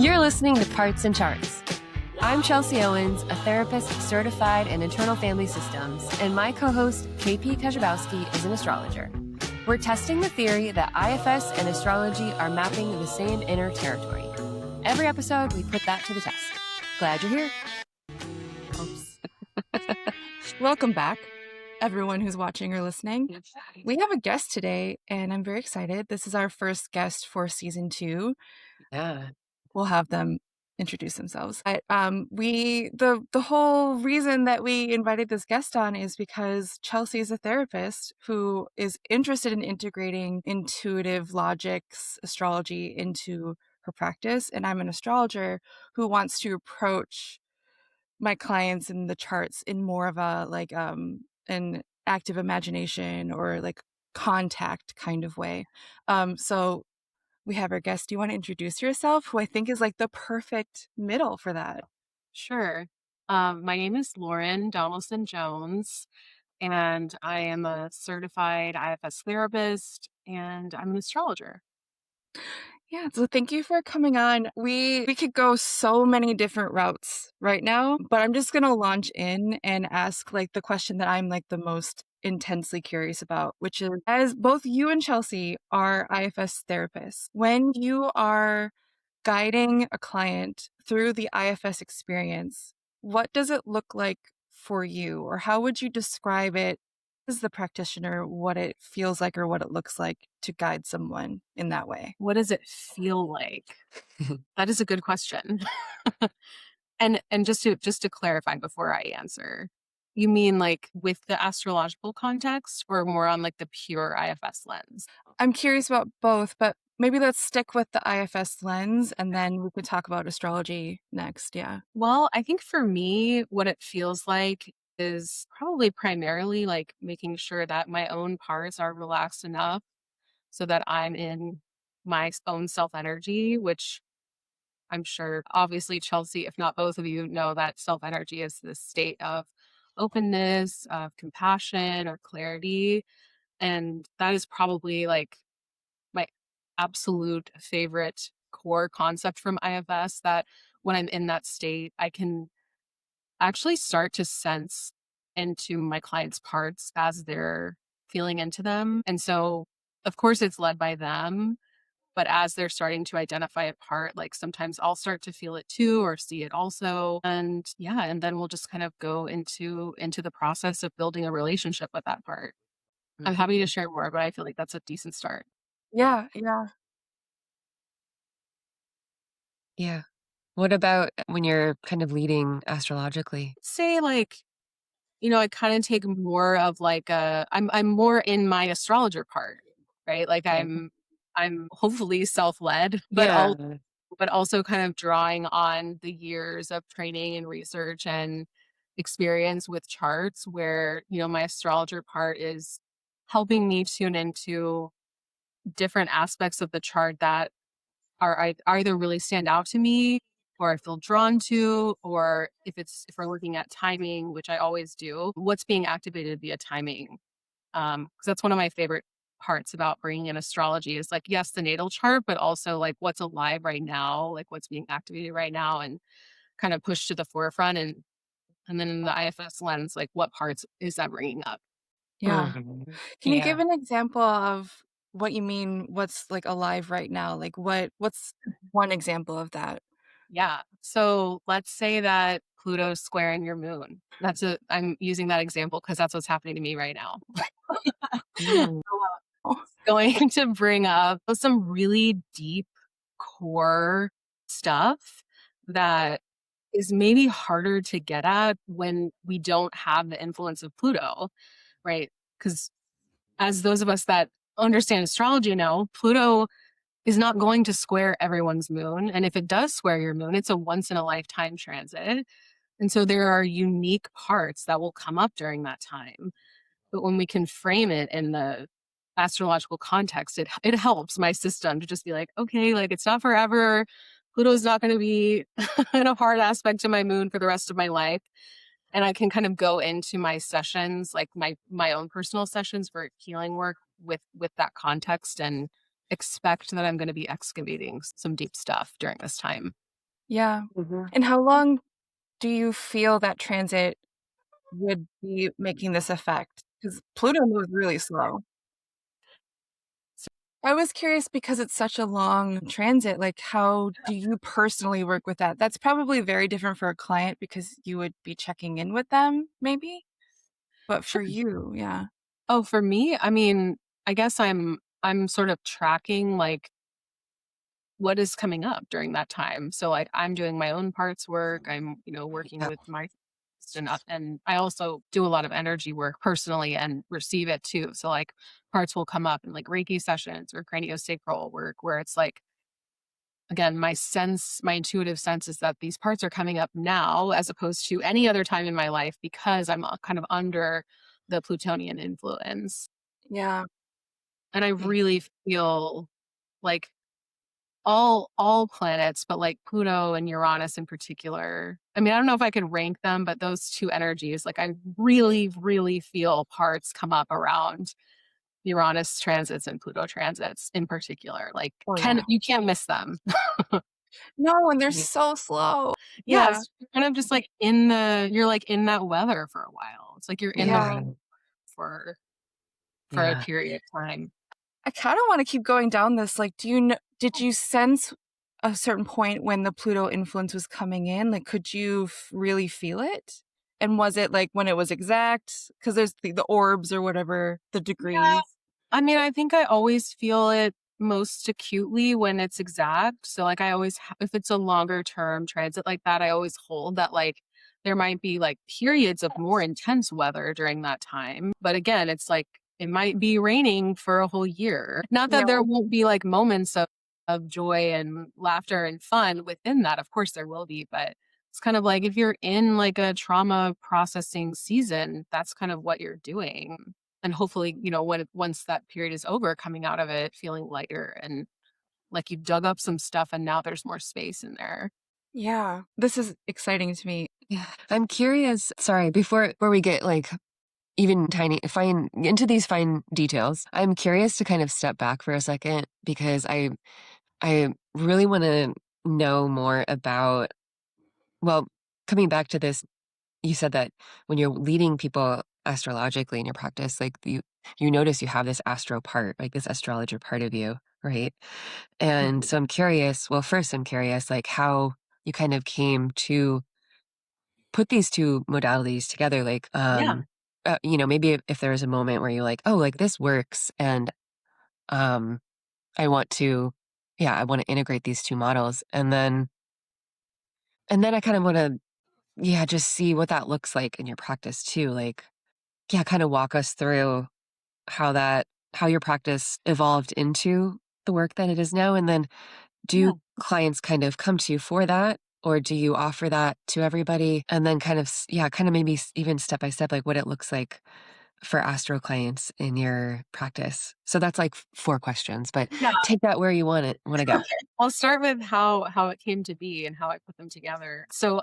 You're listening to Parts and Charts. I'm Chelsea Owens, a therapist certified in internal family systems, and my co-host, KP Kajabowski, is an astrologer. We're testing the theory that IFS and astrology are mapping the same inner territory. Every episode, we put that to the test. Glad you're here. Oops. Welcome back, everyone who's watching or listening. We have a guest today, and I'm very excited. This is our first guest for season 2. Yeah. We'll have them introduce themselves. But the whole reason that we invited this guest on is because Chelsea is a therapist who is interested in integrating intuitive logics, astrology into her practice, and I'm an astrologer who wants to approach my clients in the charts in more of a an active imagination or like contact kind of way. So we have our guest. Do you want to introduce yourself? Who I think is like the perfect middle for that. Sure. My name is Lauren Donelson Jones, and I am a certified IFS therapist, and I'm an astrologer. Yeah, so thank you for coming on. We could go so many different routes right now, but I'm just gonna launch in and ask like the question that I'm like the most intensely curious about, which is, as both you and Chelsea are IFS therapists, when you are guiding a client through the IFS experience, what does it look like for you, or how would you describe it as the practitioner, what it feels like or what it looks like to guide someone in that way? What does it feel like? That is a good question. And just to clarify before I answer, you mean like with the astrological context or more on like the pure IFS lens? I'm curious about both, but maybe let's stick with the IFS lens and then we could talk about astrology next. Yeah. Well, I think for me, what it feels like is probably primarily like making sure that my own parts are relaxed enough so that I'm in my own self energy, which I'm sure obviously Chelsea, if not both of you, know that self energy is this state of openness, of compassion or clarity. And that is probably like my absolute favorite core concept from IFS, that when I'm in that state, I can actually start to sense into my clients' parts as they're feeling into them. And so, of course, it's led by them. But as they're starting to identify a part, like sometimes I'll start to feel it too or see it also. And yeah, and then we'll just kind of go into the process of building a relationship with that part. I'm happy to share more, but I feel like that's a decent start. Yeah. Yeah. Yeah. What about when you're kind of leading astrologically? Say like, I kind of take more of like I'm more in my astrologer part, right? Like I'm hopefully self-led, Yeah. but also kind of drawing on the years of training and research and experience with charts where, my astrologer part is helping me tune into different aspects of the chart that either really stand out to me or I feel drawn to, or if we're looking at timing, which I always do, what's being activated via timing. Because that's one of my favorite parts about bringing in astrology is like, yes, the natal chart, but also like what's alive right now, like what's being activated right now and kind of pushed to the forefront. And then in the IFS lens, like what parts is that bringing up? Yeah. Mhm. Can you Yeah. give an example of what you mean? What's like alive right now? Like what's one example of that? Yeah. So let's say that Pluto's squaring your moon. I'm using that example because that's what's happening to me right now. Mm. Going to bring up some really deep core stuff that is maybe harder to get at when we don't have the influence of Pluto, right? Because as those of us that understand astrology know, Pluto is not going to square everyone's moon. And if it does square your moon, it's a once in a lifetime transit. And so there are unique parts that will come up during that time. But when we can frame it in the astrological context, it helps my system to just be like, okay, like it's not forever. Pluto's not going to be in a hard aspect to my moon for the rest of my life. And I can kind of go into my sessions, like my own personal sessions for healing work with that context and expect that I'm going to be excavating some deep stuff during this time. Yeah. Mhm. And how long do you feel that transit would be making this effect? Because Pluto moves really slow. I was curious because it's such a long transit, like, how do you personally work with that? That's probably very different for a client because you would be checking in with them, maybe? But for Sure. you, yeah. Oh, for me, I mean, I guess I'm sort of tracking like what is coming up during that time. So like I'm doing my own parts work. I'm, working Yeah. with my and I also do a lot of energy work personally and receive it too. So like parts will come up in like Reiki sessions or craniosacral work where it's like again, my intuitive sense is that these parts are coming up now as opposed to any other time in my life because I'm kind of under the Plutonian influence. Yeah. And I really feel like all planets, but like Pluto and Uranus in particular. I mean, I don't know if I could rank them, but those two energies, like I really, really feel parts come up around Uranus transits and Pluto transits in particular. Like Oh, yeah. you can't miss them. No, and they're Mhm. so slow. Yeah, Yeah. it's kind of just like you're like in that weather for a while. It's like you're in the Yeah. weather for a Yeah. period of time. I kinda wanna keep going down this, like, did you sense a certain point when the Pluto influence was coming in? Like, could you really feel it? And was it, like, when it was exact? Because there's the orbs or whatever, the Yeah. degrees. I mean, I think I always feel it most acutely when it's exact. So, like, I always, if it's a longer term transit like that, I always hold that, like, there might be like periods of more intense weather during that time. But again, it's like it might be raining for a whole year. Not Yeah. that there won't be like moments of joy and laughter and fun within that. Of course, there will be. But it's kind of like if you're in like a trauma processing season, that's kind of what you're doing and hopefully, once that period is over, coming out of it feeling lighter and like you've dug up some stuff and now there's more space in there. Yeah. This is exciting to me. Yeah. I'm curious, sorry, before we get like even tiny fine into these fine details, I'm curious to kind of step back for a second because I really want to know more about, well, coming back to this, you said that when you're leading people astrologically in your practice, like you notice you have this astro part, like this astrologer part of you, right? And Mhm. so I'm curious, well, first I'm curious like how you kind of came to put these two modalities together, like Yeah. maybe if there was a moment where you're like, oh, like this works and um I want to, yeah, I want to integrate these two models. And then I kind of want to, yeah, just see what that looks like in your practice too. Like, yeah, kind of walk us through how your practice evolved into the work that it is now. And then Yeah. do clients kind of come to you for that? Or do you offer that to everybody? And then kind of, yeah, kind of maybe even step by step, like what it looks like for astro clients in your practice. So that's like four questions, but Yeah. take that where you want to go. I'll start with how it came to be and how I put them together. So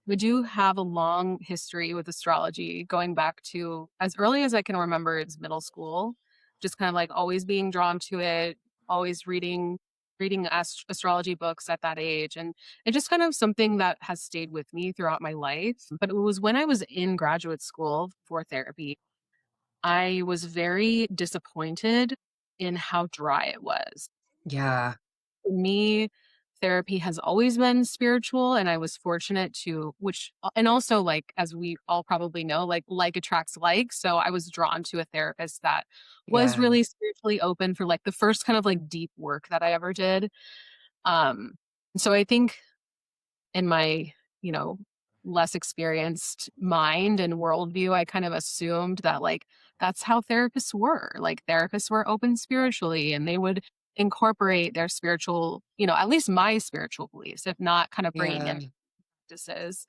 we do have a long history with astrology going back to as early as I can remember, it's middle school. Just kind of like always being drawn to it, always reading astrology books at that age. And it's just kind of something that has stayed with me throughout my life. But it was when I was in graduate school for therapy, I was very disappointed in how dry it was. Yeah. For me, therapy has always been spiritual, and I was fortunate to and also, like, as we all probably know, like attracts like, so I was drawn to a therapist that was Yeah. really spiritually open for, like, the first kind of, like, deep work that I ever did. Um, so I think in my, you know, less experienced mind and worldview, I kind of assumed that like that's how therapists were. Like therapists were open spiritually and they would incorporate their spiritual, at least my spiritual beliefs, if not kind of bringing Yeah. in practices.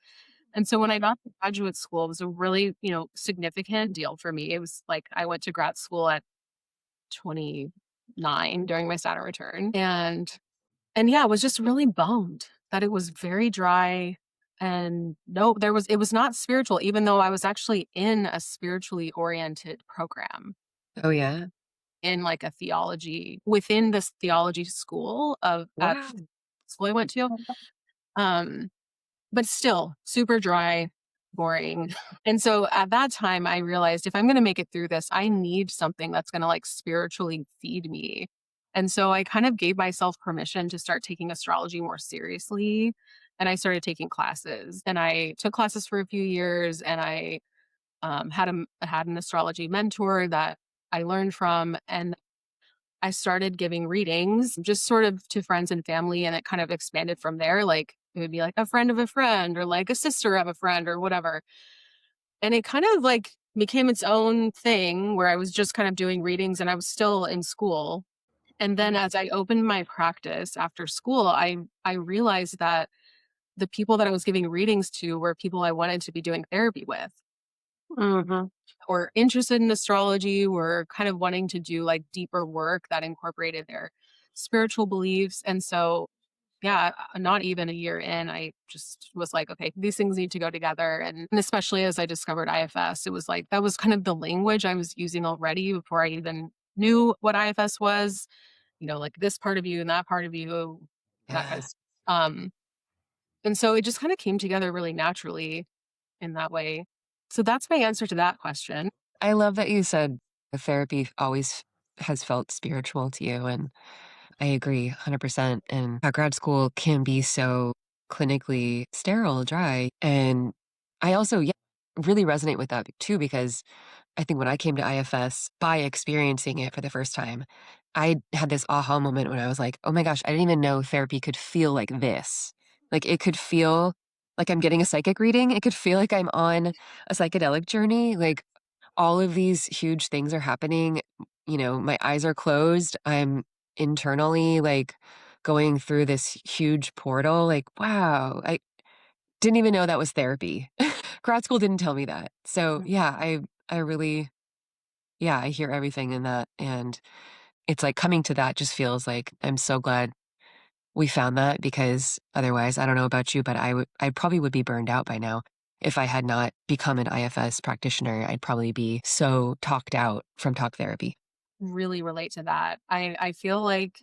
And so when I got to graduate school, it was a really, significant deal for me. It was like I went to grad school at 29 during my Saturn return. And yeah, I was just really bummed that it was very dry and no, it was not spiritual, even though I was actually in a spiritually oriented program Oh, yeah. in like a theology within this theology school of at Wow. school I went to. Um, but still super dry, boring. And so at that time, I realized if I'm going to make it through this, I need something that's going to like spiritually feed me. And so I kind of gave myself permission to start taking astrology more seriously. And I started taking classes, and I took classes for a few years, and I had an astrology mentor that I learned from, and I started giving readings just sort of to friends and family, and it kind of expanded from there. Like it would be like a friend of a friend or like a sister of a friend or whatever. And it kind of like became its own thing where I was just kind of doing readings and I was still in school. And then as I opened my practice after school, I realized that the people that I was giving readings to were people I wanted to be doing therapy with, or interested in astrology, were kind of wanting to do like deeper work that incorporated their spiritual beliefs. And so, yeah, not even a year in, I just was like, okay, these things need to go together. And especially as I discovered IFS, it was like that was kind of the language I was using already before I even knew what IFS was, like this part of you and that part of you, that kind of Yes. stuff. And so it just kind of came together really naturally in that way. So that's my answer to that question. I love that you said the therapy always has felt spiritual to you. And I agree 100%. And how grad school can be so clinically sterile, dry. And I also, yeah, really resonate with that too, because I think when I came to IFS by experiencing it for the first time, I had this aha moment when I was like, oh my gosh, I didn't even know therapy could feel like this. Like it could feel like I'm getting a psychic reading. It could feel like I'm on a psychedelic journey. Like all of these huge things are happening. My eyes are closed. I'm internally like going through this huge portal. Like, wow, I didn't even know that was therapy. Grad school didn't tell me that. So yeah, I really, yeah, I hear everything in that. And it's like coming to that just feels like I'm so glad we found that, because otherwise, I don't know about you, but I probably would be burned out by now. If I had not become an IFS practitioner, I'd probably be so talked out from talk therapy. Really relate to that. I feel like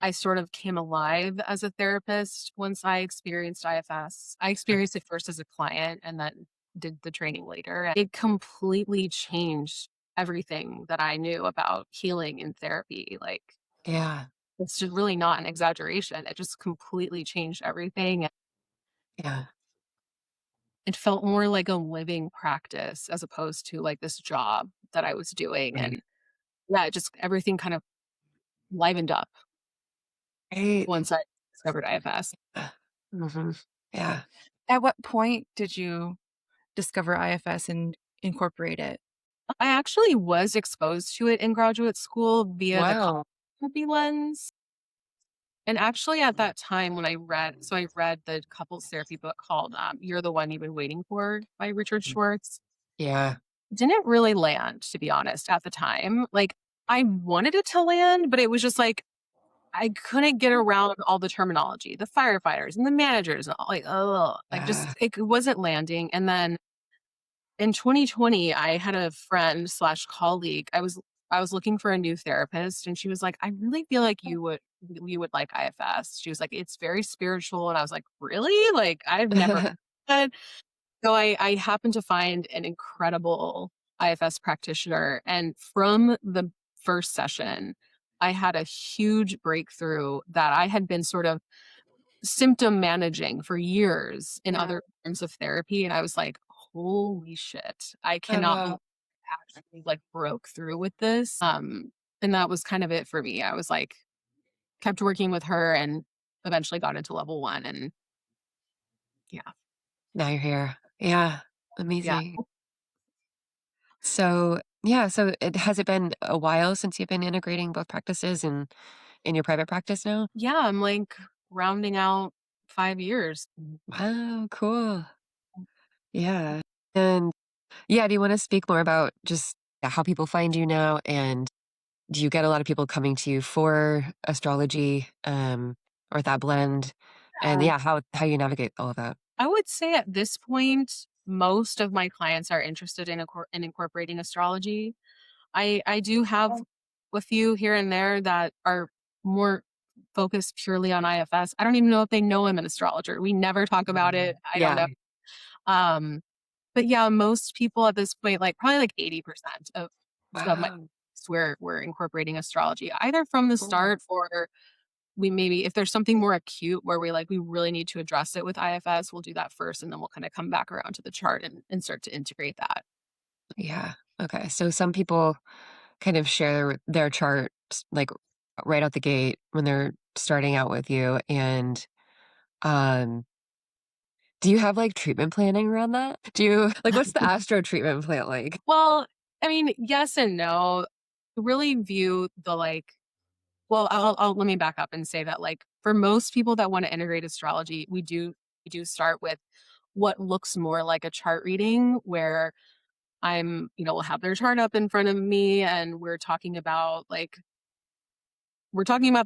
I sort of came alive as a therapist once I experienced IFS. I experienced it first as a client and then did the training later. It completely changed everything that I knew about healing and therapy. Like, Yeah, it's just really not an exaggeration. It just completely changed everything. yeah, It felt more like a living practice as opposed to like this job that I was doing. right. And yeah, it just everything kind of livened up Right. once I discovered IFS. Hmm. Yeah. At what point did you discover IFS and incorporate it? I actually was exposed to it in graduate school via the Wow. therapy lens. And actually, at that time, when I read the couples therapy book called You're the One You've Been Waiting For by Richard Schwartz. Yeah. Didn't really land, to be honest, at the time. Like, I wanted it to land, but it was just like, I couldn't get around all the terminology, the firefighters and the managers, and all, like, oh, like just Yeah. it wasn't landing. And then in 2020, I had a friend slash colleague. I was looking for a new therapist, and she was like, "I really feel like you would like IFS." She was like, "It's very spiritual," and I was like, "Really? Like I've never heard." So I happened to find an incredible IFS practitioner, and from the first session, I had a huge breakthrough that I had been sort of symptom managing for years in other forms of therapy. And I was like, holy shit, I cannot believe Oh, I actually like broke through with this. And that was kind of it for me. I was like, kept working with her and eventually got into level one. And yeah, now you're here. Yeah. yeah. Amazing. So, yeah. So, has it been a while since you've been integrating both practices in your private practice now? Yeah, I'm like rounding out 5 years. Wow. Cool. Yeah. And yeah, do you want to speak more about just how people find you now? And do you get a lot of people coming to you for astrology, or that blend? And yeah, how you navigate all of that? I would say at this point, most of my clients are interested in incorporating astrology. I do have a few here and there that are more focus purely on IFS. I don't even know if they know I'm an astrologer. We never talk about it. I don't Yeah. know. But yeah, most people at this point, like probably like 80% of my Wow. we're incorporating astrology either from the start, or we maybe, if there's something more acute where we really need to address it with IFS, we'll do that first, and then we'll kind of come back around to the chart and start to integrate that. Yeah. Okay. So some people kind of share their charts like right out the gate when they're starting out with you. And um, do you have like treatment planning around that? Do you like what's the astro treatment plan like? Well, I mean, yes and no. Really view the well, I'll let me back up and say that for most people that want to integrate astrology, we do start with what looks more like a chart reading where we'll have their chart up in front of me and we're talking about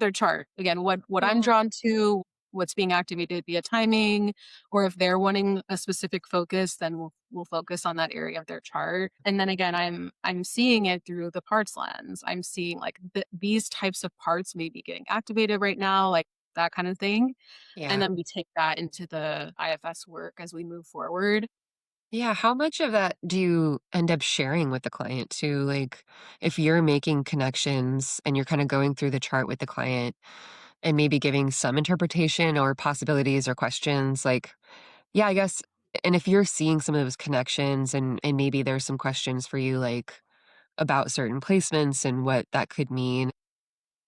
their chart. Again, what I'm drawn to, what's being activated via timing, or if they're wanting a specific focus, then we'll focus on that area of their chart. And then again, I'm seeing it through the parts lens. I'm seeing these types of parts may be getting activated right now, like that kind of thing. And Yeah. then we take that into the IFS work as we move forward. Yeah. How much of that do you end up sharing with the client too? Like if you're making connections and you're kind of going through the chart with the client and maybe giving some interpretation or possibilities or questions, like, yeah, I guess. And if you're seeing some of those connections and maybe there's some questions for you, like about certain placements and what that could mean,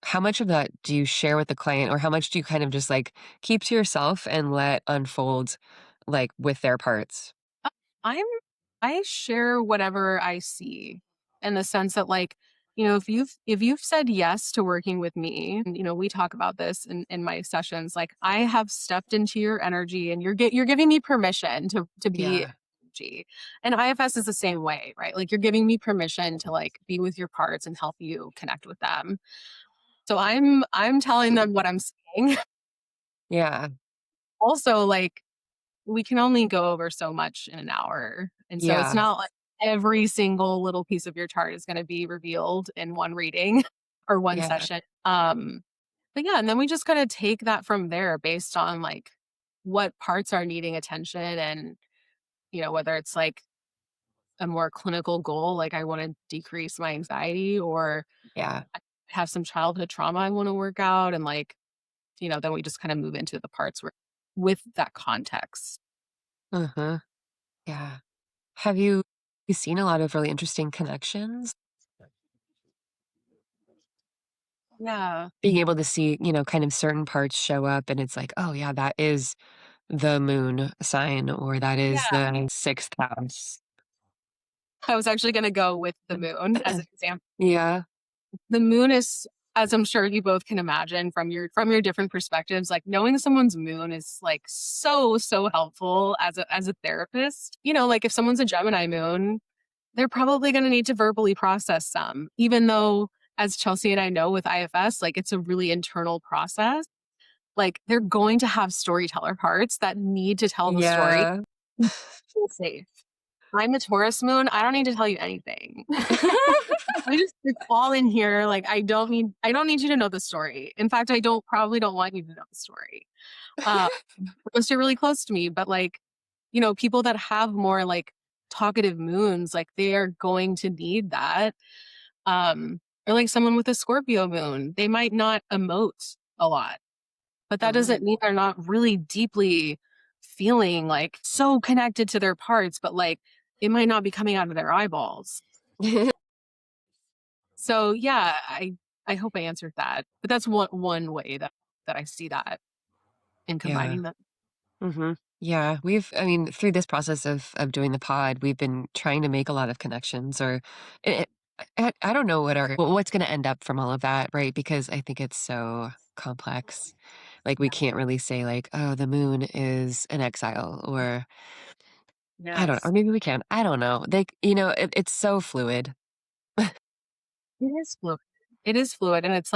how much of that do you share with the client or how much do you kind of just like keep to yourself and let unfold like with their parts? Uh, I'm I share whatever I see in the sense that if you've said yes to working with me, and we talk about this in my sessions, like I have stepped into your energy and you're giving me permission to be Yeah. energy. And IFS is the same way, right? Like you're giving me permission to be with your parts and help you connect with them. So I'm telling them what I'm seeing. Yeah. Also, we can only go over so much in an hour. And so it's Yeah. not like every single little piece of your chart is going to be revealed in one reading or one Yeah. session. But yeah, and then we just kind of take that from there based on what parts are needing attention, and whether it's a more clinical goal, like I want to decrease my anxiety, or Yeah. I have some childhood trauma I want to work out, and then we just kind of move into the parts where with that context. Uh-huh. Yeah. Have you seen a lot of really interesting connections? Yeah. Being able to see, kind of certain parts show up and it's like, oh yeah, that is the moon sign or that is Yeah. the sixth house. I was actually going to go with the moon as an example. Yeah. The moon is, as I'm sure you both can imagine from your different perspectives, like knowing someone's moon is so helpful as a therapist. Like if someone's a Gemini moon, they're probably going to need to verbally process some, even though, as Chelsea and I know with IFS, it's a really internal process. Like they're going to have storyteller parts that need to tell the story. Yeah. Feel safe. I'm a Taurus moon. I don't need to tell you anything. It's all in here. Like I don't need you to know the story. In fact, probably don't want you to know the story. Um, unless you're really close to me. But people that have more talkative moons, they are going to need that. Or someone with a Scorpio moon, they might not emote a lot, but that doesn't mean they're not really deeply feeling so connected to their parts, but it might not be coming out of their eyeballs. So yeah, I hope I answered that. But that's one way that I see that in Yeah. combining them. Yeah, I mean, through this process of doing the pod, we've been trying to make a lot of connections or it, I don't know what's going to end up from all of that, right? Because I think it's so complex. Like we can't really say like, oh, the moon is an exile or I don't know, or Yes. maybe we can. I don't know. It's so fluid. It is fluid. It is fluid. And it's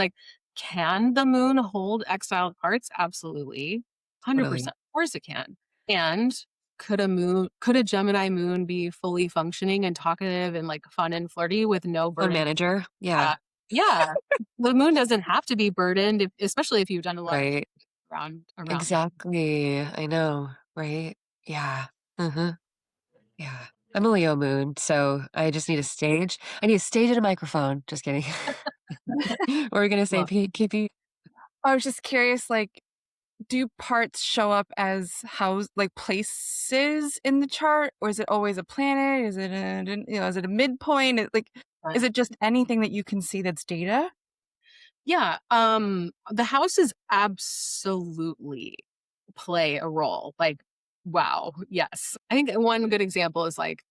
can the moon hold exiled parts? Absolutely. Totally. 100%. Of course it can. And could a Gemini moon be fully functioning and talkative and fun and flirty with no Phone burning? manager. Yeah. Yeah. The moon doesn't have to be burdened, especially if you've done a lot Right. around that. Exactly. I know. Right. Yeah. Mm-hmm. Yeah. I'm a Leo moon, so I just need a stage. I need a stage and a microphone. Just kidding. What were we gonna say, Well, Pete? KP? I was just curious, like, do parts show up as like places in the chart, or is it always a planet? Is it is it a midpoint? Is it just anything that you can see that's data? yeah. The houses absolutely play a role. Like, wow. Yes. I think one good example is like,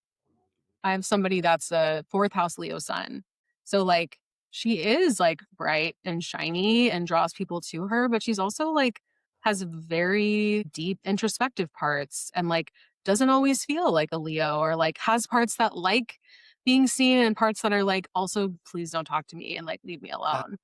I have somebody that's a fourth house Leo sun. So like she is like bright and shiny and draws people to her, but she's also like has very deep introspective parts and like doesn't always feel like a Leo, or like has parts that like being seen and parts that are like also please don't talk to me and like leave me Uh, alone.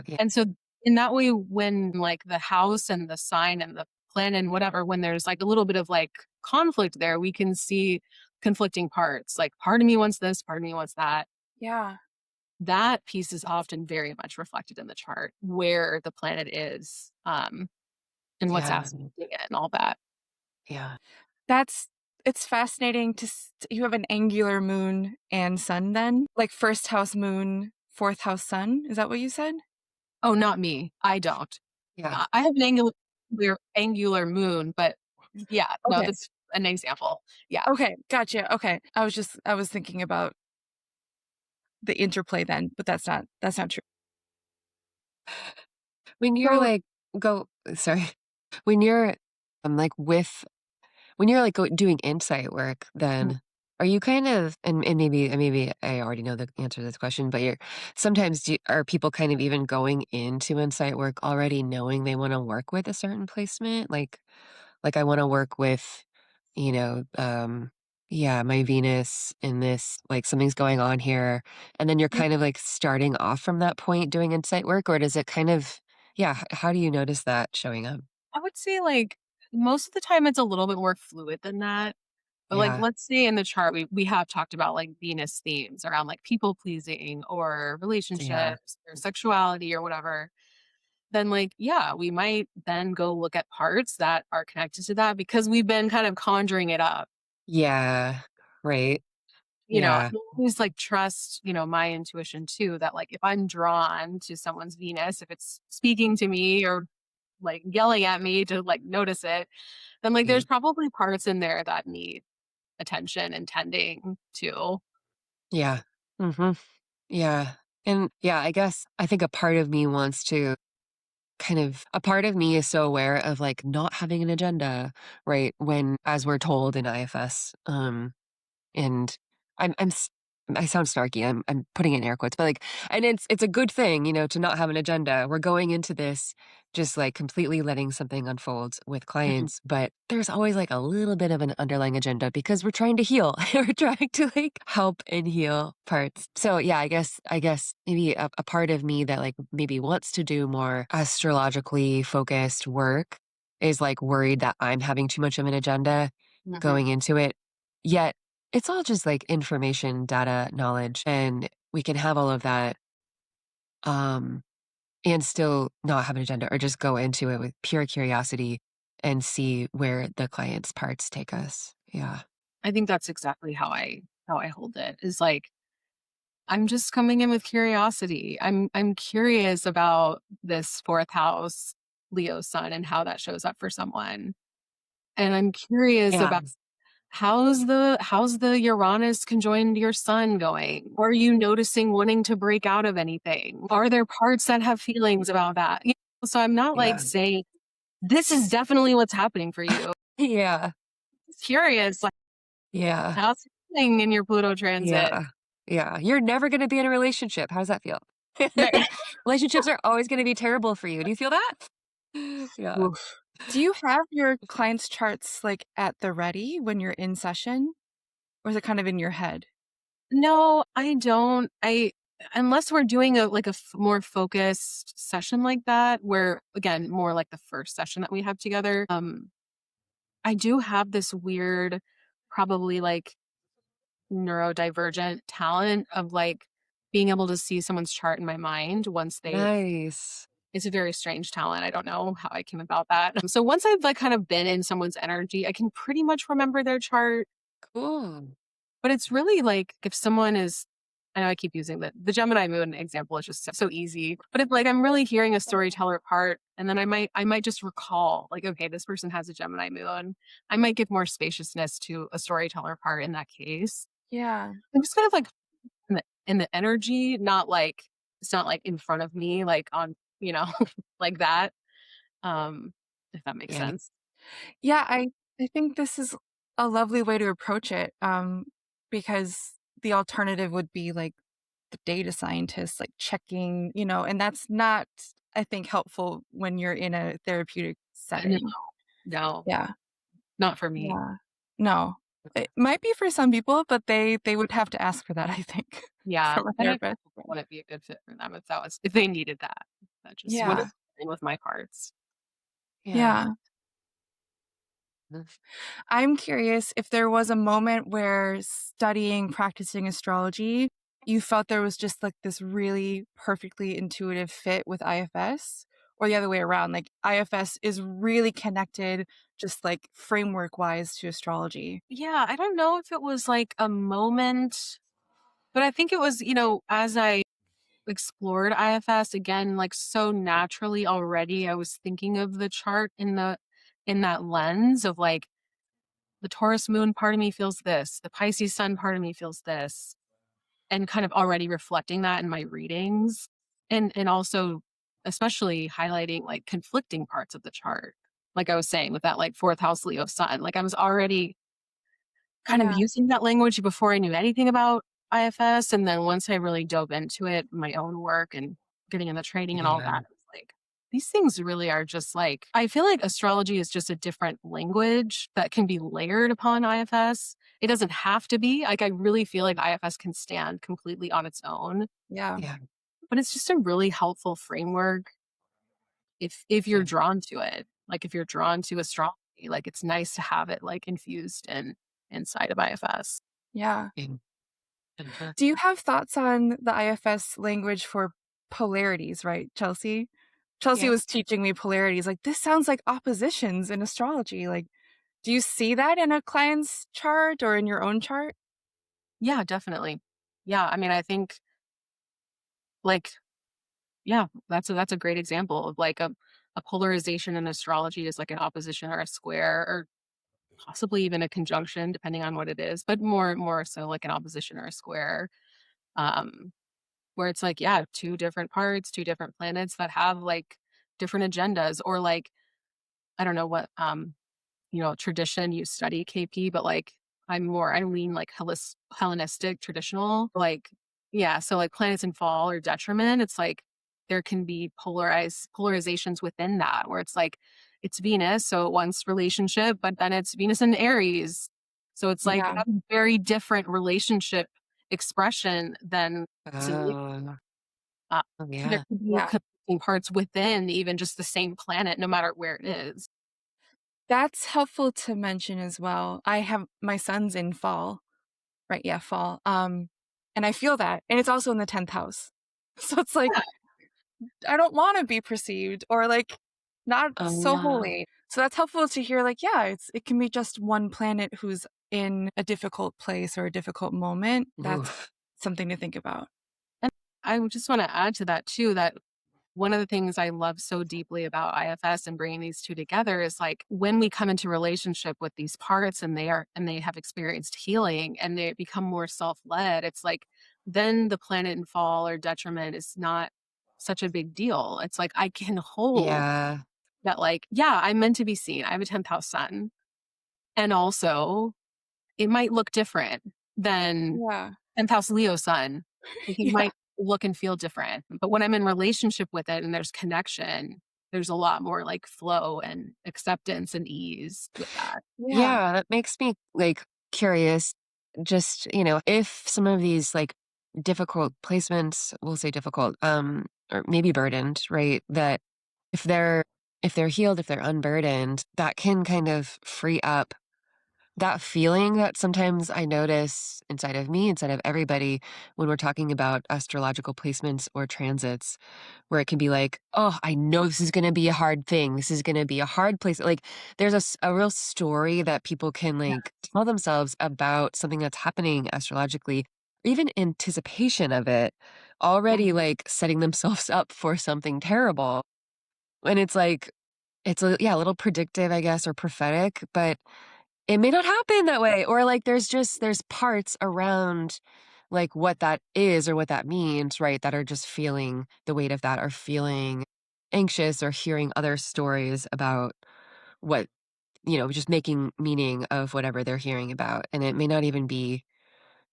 yeah. And so in that way, when like the house and the sign and the planet and whatever, when there's like a little bit of like conflict there, we can see conflicting parts. Like part of me wants this, part of me wants that. Yeah. That piece is often very much reflected in the chart, where the planet is, and what's Yeah. aspecting it and all that. Yeah. It's fascinating you have an angular moon and sun then? Like first house moon, fourth house sun? Is that what you said? Oh, not me. I don't. Yeah. I have an angular moon, but yeah, no, Okay. that's an example. Yeah. Okay, gotcha. Okay. I was thinking about the interplay then, but that's not true. When you're So like, go, sorry. When you're like when you're like doing insight work, mm, then are you kind of, and maybe I already know the answer to this question, but you're sometimes are people kind of even going into insight work already knowing they want to work with a certain placement? Like I want to work with, you know, yeah, my Venus in this, like something's going on here. And then you're kind of like starting off from that point doing insight work, or does it kind of, yeah, how do you notice that showing up? I would say like most of the time it's a little bit more fluid than that. But like Yeah. let's say in the chart we have talked about like Venus themes around like people pleasing or Yeah. relationships or sexuality or whatever. Then like yeah, we might then go look at parts that are connected to that because we've been kind of conjuring it up. Yeah. Right. I Yeah. always like trust, my intuition too, that like if I'm drawn to someone's Venus, if it's speaking to me or like yelling at me to like notice it, then like there's Right. probably parts in there that need attention and tending to. Yeah. Hmm. Yeah. And yeah, I guess I think a part of me wants to a part of me is so aware of like not having an agenda, right? When, as we're told in IFS, and I'm I sound snarky. I'm putting it in air quotes, but like, and it's a good thing, to not have an agenda. We're going into this just like completely letting something unfold with Mhm. clients, but there's always like a little bit of an underlying agenda because we're trying to heal. We're trying to like help and heal parts. So yeah, I guess maybe a part of me that like maybe wants to do more astrologically focused work is like worried that I'm having too much of an agenda Mhm. going into it. Yet it's all just like information, data, knowledge, and we can have all of that um, and still not have an agenda or just go into it with pure curiosity and see where the client's parts take us. Yeah. I think that's exactly how I hold it. Is like I'm just coming in with curiosity. I'm curious about this fourth house Leo sun and how that shows up for someone. And I'm curious Yeah. about how's the Uranus conjoined your sun going? Are you noticing wanting to break out of anything? Are there parts that have feelings about that? So I'm not like Yeah. saying this is definitely what's happening for you. Yeah. Just curious, like Yeah. how's it feeling in your Pluto transit? Yeah. Yeah. You're never going to be in a relationship. How does that feel? There- Relationships are always going to be terrible for you. Do you feel that? Yeah. Oof. do you have your clients' charts like at the ready when you're in session? Or is it kind of in your head? No, I don't. Unless we're doing a like a more focused session like that, where again, more like the first session that we have together. I do have this weird, probably like neurodivergent talent of like being able to see someone's chart in my mind once they've Nice. it's a very strange talent. I don't know how I came about that. So once I've like kind of been in someone's energy, I can pretty much remember their chart. Cool. But it's really like if someone is, I know I keep using the Gemini moon example, is just so easy. But if like I'm really hearing a storyteller part, and then I might just recall like, okay, this person has a Gemini moon. I might give more spaciousness to a storyteller part in that case. Yeah. I'm just kind of like in the energy, not like it's not like in front of me, like on, like that. If that makes Yeah. sense. Yeah, I think this is a lovely way to approach it, because the alternative would be like the data scientist, like checking, and that's not, I think, helpful when you're in a therapeutic No, setting. no, Yeah, not for me. yeah. No, it might be for some people, but they would have to ask for that, I think, Yeah, from a and I therapist. wouldn't be a good fit for them if they needed that. That just wouldn't Yeah, fit with my parts. Yeah. yeah. I'm curious if there was a moment where studying, practicing astrology, you felt there was just like this really perfectly intuitive fit with IFS, or the other way around, like IFS is really connected, just like framework wise to astrology. Yeah, I don't know if it was like a moment, but I think it was, as I explored IFS again, like so naturally already, I was thinking of the chart in that lens of like the Taurus moon part of me feels this, the Pisces sun part of me feels this, and kind of already reflecting that in my readings, and also especially highlighting like conflicting parts of the chart. Like I was saying with that like fourth house Leo sun, like I was already kind of Yeah. using that language before I knew anything about IFS. And then once I really dove into it, my own work and getting in the training and all Yeah. that, it was like, these things really are just like, I feel like astrology is just a different language that can be layered upon IFS. It doesn't have to be. Like, I really feel like IFS can stand completely on its own, Yeah. Yeah. but it's just a really helpful framework if you're Yeah. drawn to it. Like, if you're drawn to astrology, like, it's nice to have it like infused inside of IFS. Yeah. And- Do you have thoughts on the IFS language for polarities, right, Chelsea? Chelsea Yeah. was teaching me polarities. Like, this sounds like oppositions in astrology. Like, do you see that in a client's chart or in your own chart? Yeah, definitely. Yeah, I mean, I think like yeah, that's a great example of like a polarization in astrology is like an opposition or a square or possibly even a conjunction depending on what it is, but more so like an opposition or a square. Um where it's like yeah, two different parts, two different planets that have like different agendas or like I don't know what tradition you study KP, but like I lean like Hellenistic traditional. Like, yeah, so like planets in fall or detriment, it's like there can be polarizations within that where it's like it's Venus, so it wants relationship, but then it's Venus in Aries. So it's like Yeah. a very different relationship expression than Oh, uh, oh, there yeah. could be Yeah. conflicting parts within even just the same planet, no matter where it is. That's helpful to mention as well. I have my son's in fall, right? Yeah, fall. And I feel that. And it's also in the 10th house. So it's like, I don't want to be perceived or like not so Oh, holy. So that's helpful to hear like, yeah, it can be just one planet who's in a difficult place or a difficult moment. That's oof. something to think about. And I would just want to add to that too that one of the things I love so deeply about IFS and bringing these two together is like when we come into relationship with these parts and they have experienced healing and they become more self-led, it's like then the planet in fall or detriment is not such a big deal. It's like I can hold Yeah. that like, yeah, I'm meant to be seen. I have a 10th house sun. And also it might look different than Yeah. 10th house Leo sun. Like it Yeah. might look and feel different. But when I'm in relationship with it and there's connection, there's a lot more like flow and acceptance and ease with that. Yeah. Yeah. That makes me like curious. Just, if some of these like difficult placements, we'll say difficult, or maybe burdened, right? That if they're healed, if they're unburdened, that can kind of free up that feeling that sometimes I notice inside of me, inside of everybody, when we're talking about astrological placements or transits, where it can be like, oh, I know this is going to be a hard thing. This is going to be a hard place. Like, there's a real story that people can like tell themselves about something that's happening astrologically, even anticipation of it, already Mhm. like setting themselves up for something terrible. And it's like, it's a little predictive, I guess, or prophetic, but it may not happen that way. Or like there's parts around like what that is or what that means, right? That are just feeling the weight of that or feeling anxious or hearing other stories about what, just making meaning of whatever they're hearing about. And it may not even be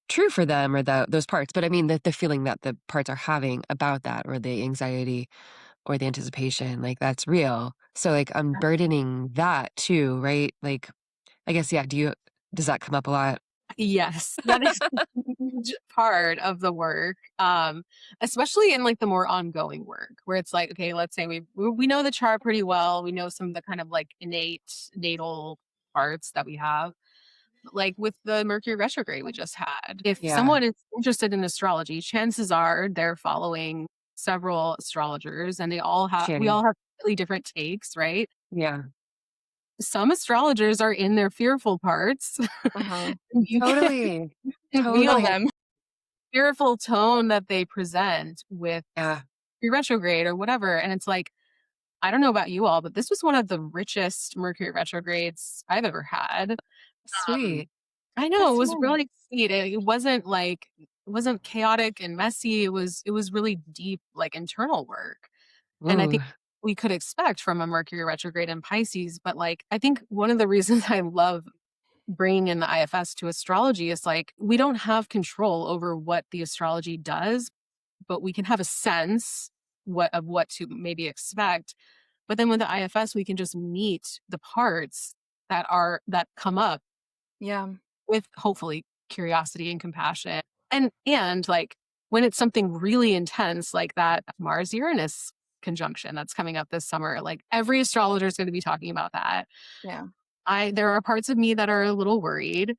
true for them or those parts. But I mean the feeling that the parts are having about that or the anxiety or the anticipation, like that's real. So like unburdening that too, right? Like I guess, yeah, does that come up a lot? Yes, that is a huge part of the work, especially in like the more ongoing work where it's like, okay, let's say we know the chart pretty well. We know some of the kind of like innate natal parts that we have. Like with the Mercury retrograde we just had. If Yeah, someone is interested in astrology, chances are they're following several astrologers and we shitty. all have really different takes, right? Yeah. Some astrologers are in their fearful parts. Uh-huh. You Totally. can Feel feel Totally. them. fearful tone that they present with Yeah. Mercury retrograde or whatever. And it's like, I don't know about you all, but this was one of the richest Mercury retrogrades I've ever had. Um, Sweet. I know it That's was nice. really sweet. It wasn't like it wasn't chaotic and messy. It was really deep, like internal work. And I Ooh, think we could expect from a Mercury retrograde in Pisces. But like, I think one of the reasons I love bringing in the IFS to astrology is like we don't have control over what the astrology does, but we can have a sense what to maybe expect. But then with the IFS, we can just meet the parts that come up Yeah. with hopefully curiosity and compassion. And like when it's something really intense like that Mars Uranus conjunction that's coming up this summer, like every astrologer is going to be talking about that. Yeah. There are parts of me that are a little worried.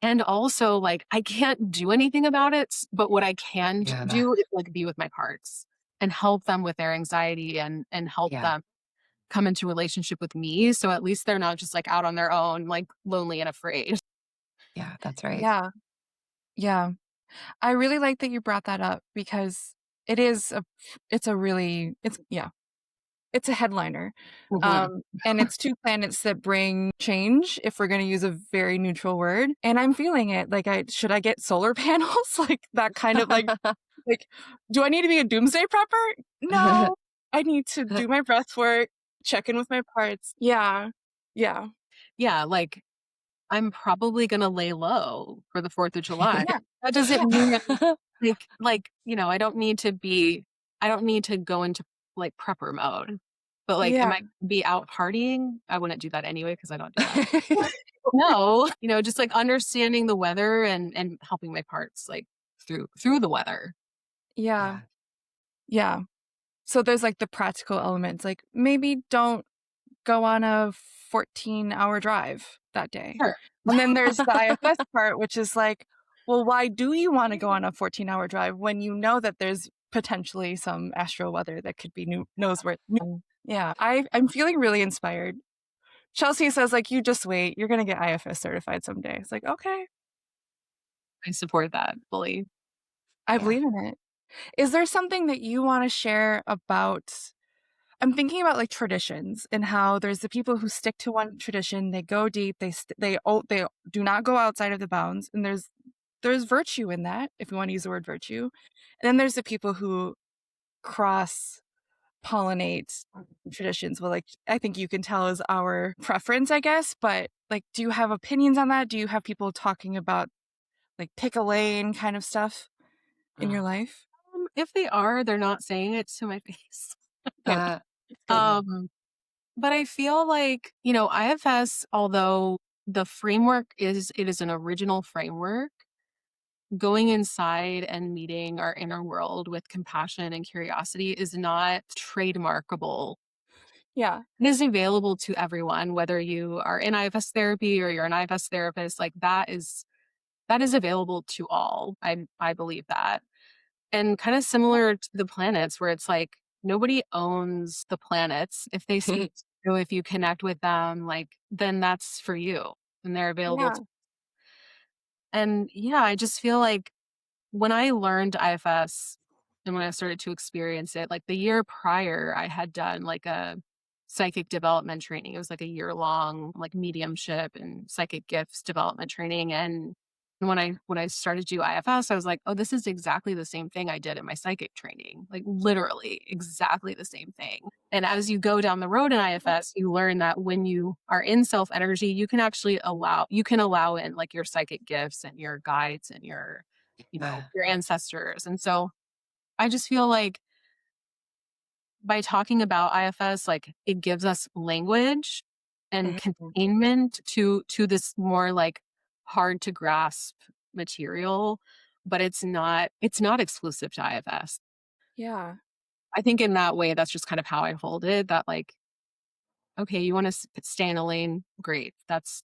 And also, like, I can't do anything about it, but what I can yeah. do is like be with my parts and help them with their anxiety and help Yeah. them come into relationship with me. So at least they're not just like out on their own, like lonely and afraid. Yeah, that's right. Yeah. Yeah. I really like that you brought that up because it is it's a really it's a headliner. Mhm. And it's two planets that bring change, if we're going to use a very neutral word. And I'm feeling it. Like, should I get solar panels? Like that kind of like, do I need to be a doomsday prepper? No, I need to do my breath work, check in with my parts. Yeah. Yeah. Yeah, like I'm probably gonna lay low for the 4th of July. Yeah. That doesn't mean I don't need to go into like prepper mode. But like, am Yeah. I be out partying? I wouldn't do that anyway because I don't do that. No, just like understanding the weather and helping my parts like through the weather. Yeah. Yeah. Yeah. So there's like the practical elements, like maybe don't go on a 14-hour drive that day. Sure. And then there's the IFS part, which is like, well, why do you want to go on a 14-hour drive when you know that there's potentially some astro weather that could be knows where? Yeah, I'm feeling really inspired. Chelsea says like, you just wait, you're gonna get IFS certified someday. It's like, okay, I support that fully. I Yeah. believe in it. Is there something that you want to share about? I'm thinking about like traditions and how there's the people who stick to one tradition, they go deep, they do not go outside of the bounds, and there's virtue in that, if we want to use the word virtue. And then there's the people who cross pollinate traditions. Well, like I think you can tell is our preference, I guess, but like do you have opinions on that? Do you have people talking about like pick a lane kind of stuff in your Oh, life? If they are, they're not saying it to my face. No. it's good. Um, but I feel like, IFS, although the framework it is an original framework, going inside and meeting our inner world with compassion and curiosity is not trademarkable Yeah. It is available to everyone, whether you are in IFS therapy or you're an IFS therapist, like that is available to all. I believe that. And kind of similar to the planets where it's like nobody owns the planets. If they speak to you, if you connect with them, like then that's for you and they're available Yeah. to. And yeah, I just feel like when I learned IFS and when I started to experience it, like the year prior, I had done like a psychic development training. It was like a year long, like mediumship and psychic gifts development training. And when I started to do IFS, I was like, oh, this is exactly the same thing I did in my psychic training. Like literally exactly the same thing. And as you go down the road in IFS, you learn that when you are in self energy, you can actually allow in like your psychic gifts and your guides and your Yeah. your ancestors. And so I just feel like by talking about IFS, like it gives us language and Mhm. containment to this more like hard to grasp material, but it's not exclusive to IFS. Yeah. I think in that way, that's just kind of how I hold it. That like, okay, you want to stay in a lane, great, that's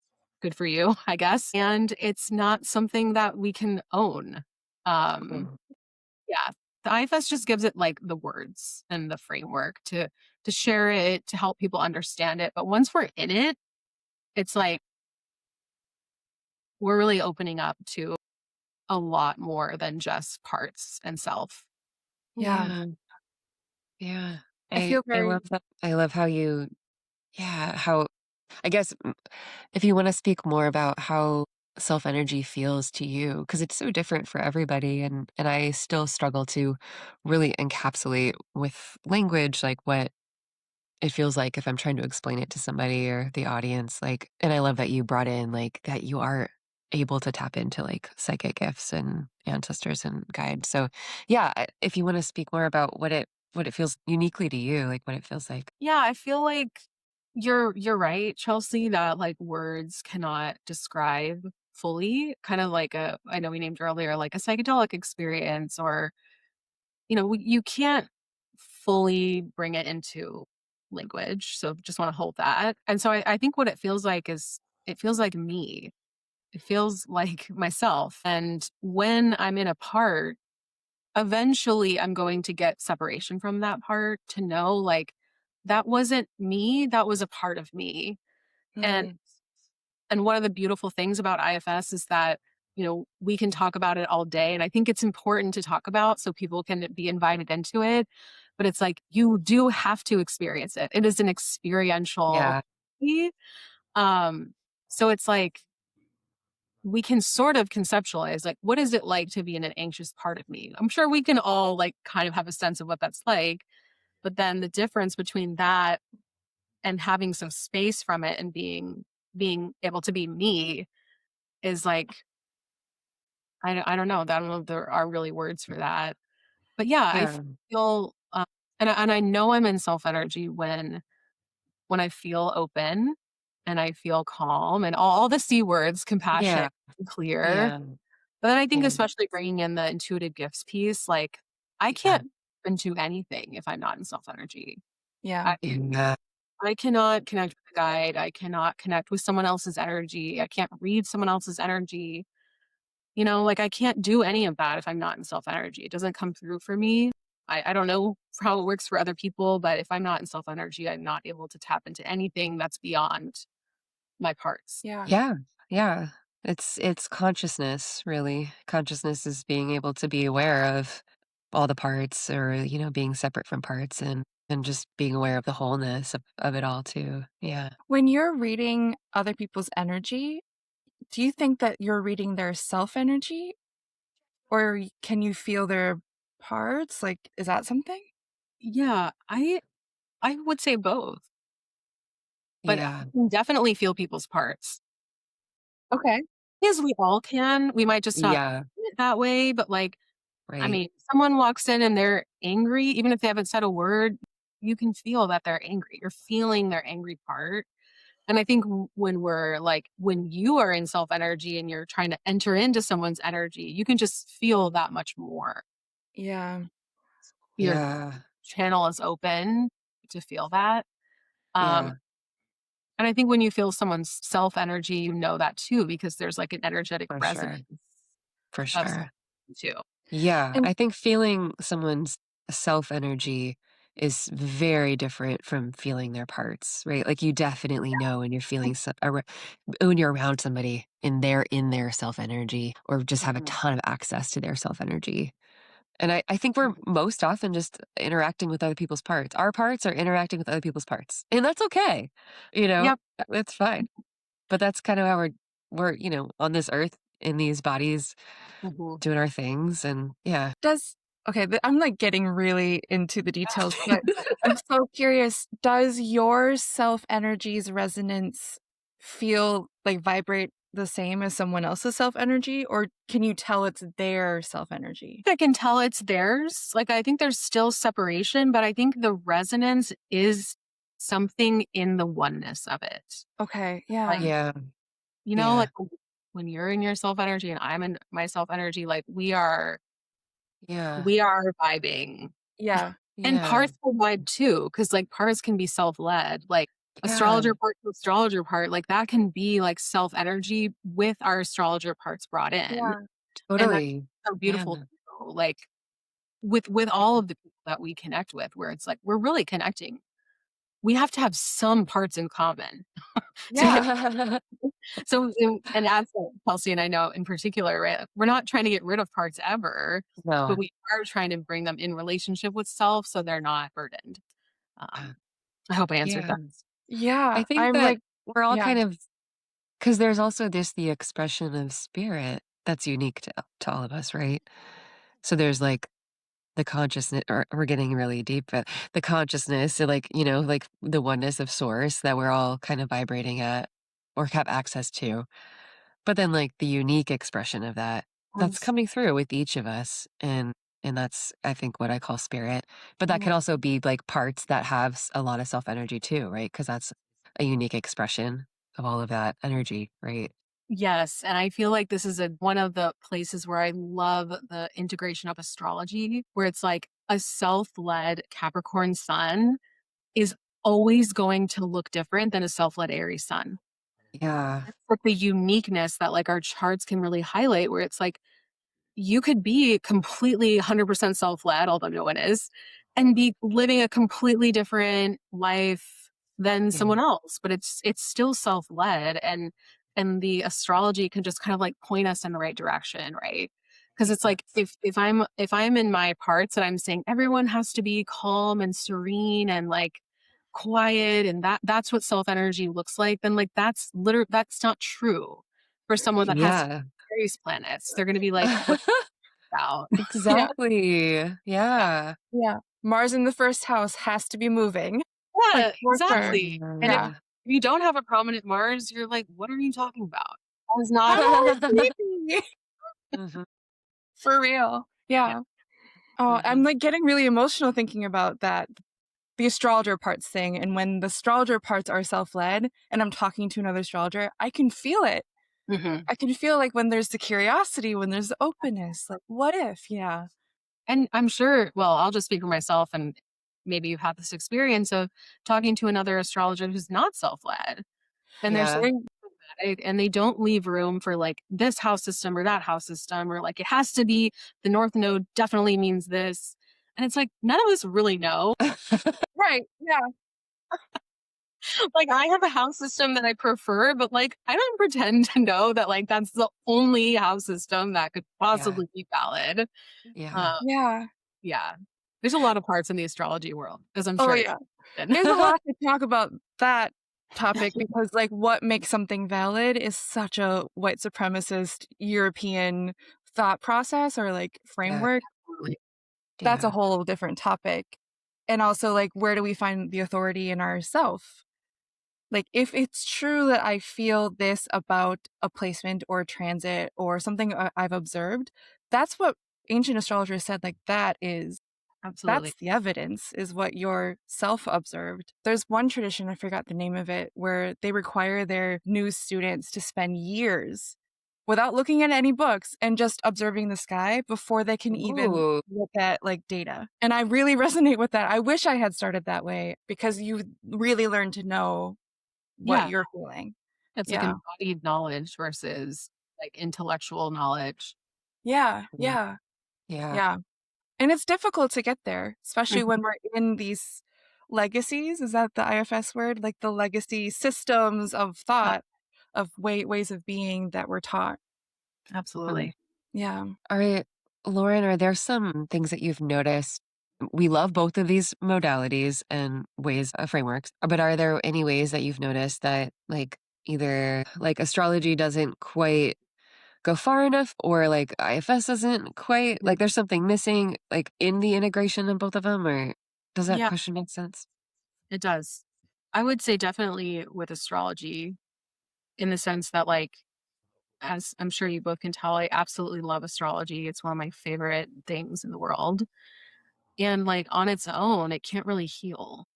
good for you, I guess. And it's not something that we can own. Um, Mm. Yeah. The IFS just gives it like the words and the framework to share it, to help people understand it. But once we're in it, it's like we're really opening up to a lot more than just parts and self. Yeah. Yeah. Yeah. I feel I very love that. I love how you, yeah, how, I guess if you want to speak more about how self energy feels to you, because it's so different for everybody. And I still struggle to really encapsulate with language, like what it feels like if I'm trying to explain it to somebody or the audience. Like, and I love that you brought in like that you are able to tap into like psychic gifts and ancestors and guides. So yeah, if you want to speak more about what it feels uniquely to you, like what it feels like. Yeah, I feel like you're right, Chelsea, that like words cannot describe fully kind of like a I know we named earlier like a psychedelic experience or you can't fully bring it into language. So just want to hold that. And so I think what it feels like is it feels like me. It feels like myself. And when I'm in a part, eventually I'm going to get separation from that part to know like that wasn't me, that was a part of me. And Mm. and one of the beautiful things about IFS is that, we can talk about it all day. And I think it's important to talk about so people can be invited into it. But it's like you do have to experience it. It is an experiential. Yeah. Um, so it's like we can sort of conceptualize like what is it like to be in an anxious part of me? I'm sure we can all like kind of have a sense of what that's like. But then the difference between that and having some space from it and being able to be me is like I don't know. I don't know if there are really words for that. But yeah, I Yeah. feel, and I know I'm in self energy when I feel open and I feel calm and all the C words, compassion, Yeah. clear. Yeah. But then I think Yeah. especially bringing in the intuitive gifts piece, like I Yeah. can't into anything if I'm not in self energy. Yeah. I Yeah. I cannot connect with a guide. I cannot connect with someone else's energy. I can't read someone else's energy. Like I can't do any of that if I'm not in self energy. It doesn't come through for me. I don't know how it works for other people, but if I'm not in self energy, I'm not able to tap into anything that's beyond my parts. Yeah. Yeah. Yeah. It's consciousness, really. Consciousness is being able to be aware of all the parts or, being separate from parts and just being aware of the wholeness of it all too. Yeah. When you're reading other people's energy, do you think that you're reading their self energy or can you feel their parts? Like, is that something? Yeah, I would say both, but I Yeah. can definitely feel people's parts. Okay. Because we all can. We might just not Yeah. do it that way, but like I Right. mean, someone walks in and they're angry, even if they haven't said a word, you can feel that they're angry. You're feeling their angry part. And I think when you are in self energy and you're trying to enter into someone's energy, you can just feel that much more. Yeah. Your Yeah. channel is open to feel that. Yeah, And I think when you feel someone's self energy, you know that too, because there's like an energetic for sure. resonance For of sure. something too. Yeah, And I think feeling someone's self energy is very different from feeling their parts, right? Like you definitely know when you're feeling when you're around somebody and they're in their self energy or just have a Mhm. ton of access to their self energy. And I think we're most often just interacting with other people's parts. Our parts are interacting with other people's parts. And that's okay. You know, Yep. that's fine. But that's kind of how we're, on this earth in these bodies Mhm. doing our things. And yeah. does okay, I'm like getting really into the details, but I'm so curious, does your self energy's resonance feel like vibrate the same as someone else's self energy, or can you tell it's their self energy? I can tell it's theirs. Like, I think there's still separation, but I think the resonance is something in the oneness of it. Okay, Like, yeah. Yeah. like Yeah. when you're in your self energy and I'm in my self energy, like Yeah. we are vibing. Yeah. And Yeah. parts will vibe too, because like parts can be self-led. Like Yeah. astrologer part to astrologer part, like that can be like self energy with our astrologer parts brought in. Yeah. And that's Totally. so Yeah. beautiful too. Like with all of the people that we connect with, where it's like we're really connecting. We have to have some parts in common. to Yeah. So, and as Kelsey and I know in particular, right? We're not trying to get rid of parts ever, but No. we are trying to bring them in relationship with self so they're not burdened. I hope I answered Yeah. that. Yeah. I think I'm that like, we're all yeah. kind of because there's also the expression of spirit that's unique to all of us, right? So there's like the consciousness, or we're getting really deep, but the consciousness, so like, like the oneness of source that we're all kind of vibrating at or have access to. But then like the unique expression of that's Yes. coming through with each of us. And that's, I think, what I call spirit. But that Mhm. can also be like parts that have a lot of self energy too, right? Because that's a unique expression of all of that energy, right? Yes, and I feel like this is one of the places where I love the integration of astrology, where it's like a self-led Capricorn sun is always going to look different than a self-led Aries sun. Yeah. It's like the uniqueness that like our charts can really highlight, where it's like you could be completely 100% self-led, although no one is, and be living a completely different life than Yeah. someone else, but it's still self-led, and the astrology can just kind of like point us in the right direction, right? Because it's like Yes. if I'm in my parts and I'm saying everyone has to be calm and serene and like quiet and that's what self energy looks like, then like that's not true for someone that has Yeah. Aries planets. They're going to be like, what about? Yeah. Exactly. Yeah. Yeah. Yeah. Mars in the first house has to be moving. Like Yeah, for sure. exactly. And if Yeah. Yeah. you don't have a prominent Mars, you're like, what are you talking about? I was not. I'm always sleepy. Mhm. For real. Yeah. Yeah. Oh, I'm Mhm. like getting really emotional thinking about that. The astrologer parts thing. And when the astrologer parts are self led and I'm talking to another astrologer, I can feel it. Hmm. I can feel like when there's the curiosity, when there's the openness, like what if? Yeah. And I'm sure, well, I'll just speak for myself, and maybe you've had this experience of talking to another astrologer who's not self-led, and they're Yeah. saying right, and they don't leave room for like this house system or that house system, or like it has to be the North Node definitely means this. And it's like, none of us really know. Right. Yeah. Like, I have a house system that I prefer, but like, I don't pretend to know that like that's the only house system that could Yeah. possibly be valid. Yeah. Uh, Yeah. yeah. There's a lot of parts in the astrology world, as I'm Oh, sure yeah. you There's a lot to talk about that topic because, like, what makes something valid is such a white supremacist European thought process or like Yeah. framework. Absolutely. That's a Yeah. whole different topic. And also, like, where do we find the authority in ourself? Like, if it's true that I feel this about a placement or a transit or something I've observed, that's what ancient astrologers said, like, Absolutely. that's the evidence, is what your self observed. There's one tradition, I forgot the name of it, where they require their new students to spend years without looking at any books and just observing the sky before they can even Ooh. look at like data. And I really resonate with that. I wish I had started that way because you really learn to know what Yeah. you're feeling. It's like Yeah. embodied knowledge versus like intellectual knowledge. Yeah. Mm, Yeah. yeah. Yeah. And it's difficult to get there, especially Mhm. when we're in these legacies. Is that the IFS word? Like the legacy systems of Yeah, thought, of ways of being that we're taught. Um, absolutely. Yeah. Lauren, are there some things that you've noticed? We love both of these modalities and ways of frameworks, but are there any ways that you've noticed that like either like astrology doesn't quite go far enough or like IFS doesn't quite like there's something missing like in the integration of both of them, or does that Yeah, question make sense? it does. I would say definitely with astrology in the sense that like as I'm sure you both can tell, I absolutely love astrology. It's one of my favorite things in the world. And like on its own, it can't really heal.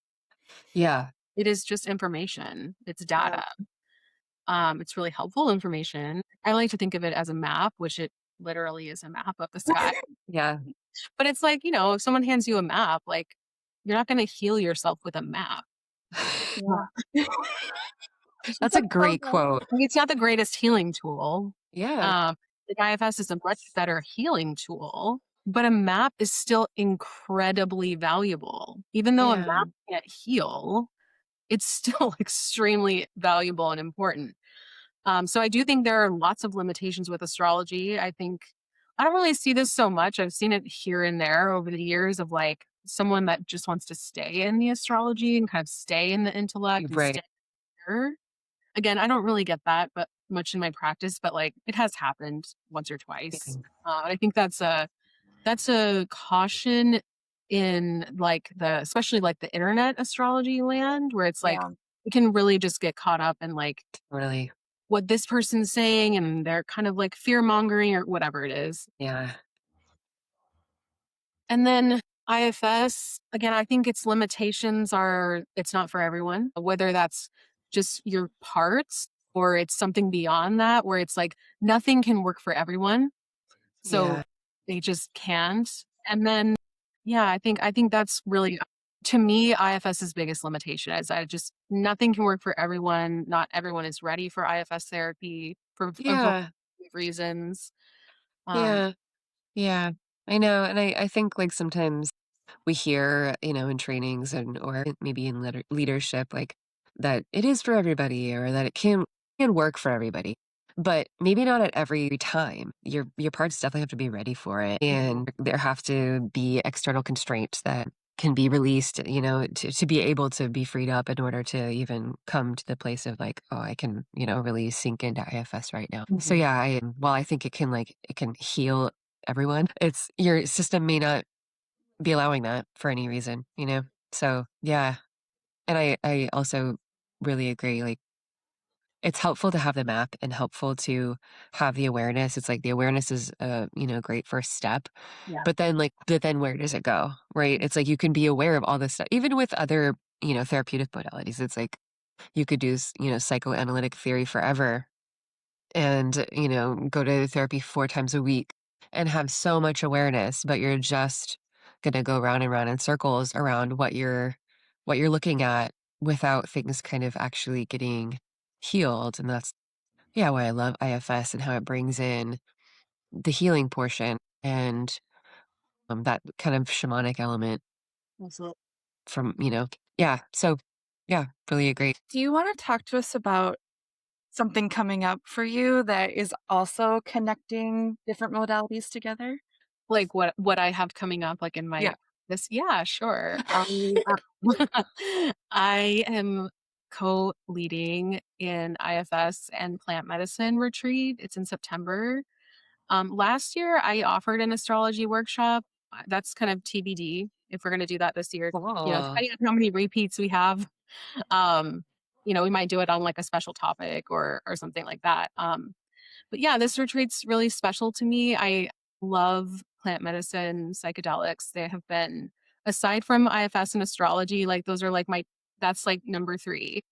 Yeah. It is just information. It's Yeah. data. It's really helpful information. I like to think of it as a map, which it literally is a map of the sky. Yeah. But it's like, if someone hands you a map, like you're not going to heal yourself with a map. Yeah. That's a great quote. Like, it's not the greatest healing tool. Yeah. Um, the IFS is a much better healing tool, but a map is still incredibly valuable. Even though a Yeah. map can't heal, it's still extremely valuable and important. So I do think there are lots of limitations with astrology. I think I don't really see this so much. I've seen it here and there over the years of like someone that just wants to stay in the astrology and kind of stay in the intellect and Right. stay there. Again, I don't really get that, but much in my practice, but like it has happened once or twice. I think that's a caution in like especially like the internet astrology land where it's like Yeah. you can really just get caught up in like Really. what this person's saying and they're kind of like fear mongering or whatever it is. Yeah. And then IFS, again, I think its limitations are it's not for everyone, whether that's just your parts or it's something beyond that where it's like nothing can work for everyone. So Yeah. they just can't. And then yeah, I think that's really to me IFS's biggest limitation is I just nothing can work for everyone. Not everyone is ready for IFS therapy for a variety Yeah. of reasons. Um, Yeah. Yeah. I know. And I think like sometimes we hear, in trainings and or maybe in leadership, like that it is for everybody or that it can work for everybody. But maybe not at every time. Your parts definitely have to be ready for it. And there have to be external constraints that can be released, to be able to be freed up in order to even come to the place of like, oh, I can, really sink into IFS right now. So Mhm. yeah, while I think it can heal everyone, it's your system may not be allowing that for any reason. So yeah. And I also really agree. Like it's helpful to have the map and helpful to have the awareness. It's like the awareness is a, great first step. Yeah. But then where does it go? Right. It's like you can be aware of all this stuff, even with other, therapeutic modalities. It's like you could do, psychoanalytic theory forever and, go to therapy 4 times a week and have so much awareness, but you're just gonna go round and round in circles around what you're looking at without things kind of actually getting healed. And that's yeah, why I love IFS and how it brings in the healing portion and that kind of shamanic element Absolutely. from, yeah. So yeah, really agree. Do you want to talk to us about something coming up for you that is also connecting different modalities together? Like what I have coming up like in Yeah. my this yeah, sure. I am co-leading an IFS and plant medicine retreat. It's in September. Last year I offered an astrology workshop. That's kind of TBD if we're going to do that this year. Cool. Depending on how many repeats we have, um, we might do it on like a special topic or something like that. But yeah, this retreat's really special to me. I love plant medicine, psychedelics. They have been, aside from IFS and astrology, like those are like that's like number three.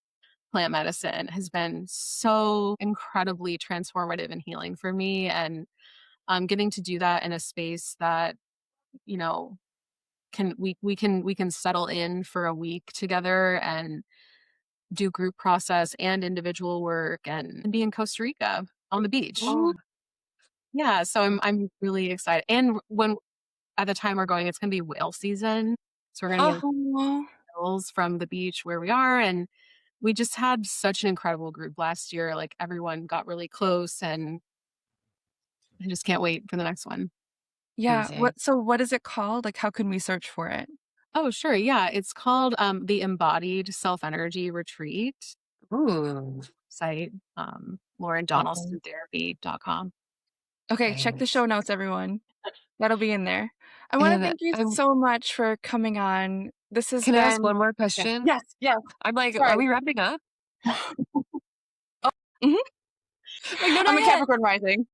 plant medicine has been so incredibly transformative and healing for me. And getting to do that in a space that, you know, we can settle in for a week together and do group process and individual work and be in Costa Rica on the beach. Oh, Yeah, so I'm really excited. And when at the time we're going, it's gonna be whale season. So we're gonna get Oh, whales from the beach where we are. And we just had such an incredible group last year. Like everyone got really close, and I just can't wait for the next one. yeah. amazing. What is it called? Like, how can we search for it? Oh, sure. Yeah. It's called the Embodied Self Energy Retreat Ooh, site, awesome. laurendonalstontherapy.com. Okay, check the Nice. show notes, everyone. That'll be in there. I want to And thank you so much for coming on. This has can I ask been one more Yeah. question? Yes. Yes. I'm like, are Sorry. we wrapping up? Mhm. Like, no, I'm not a yet. Capricorn rising.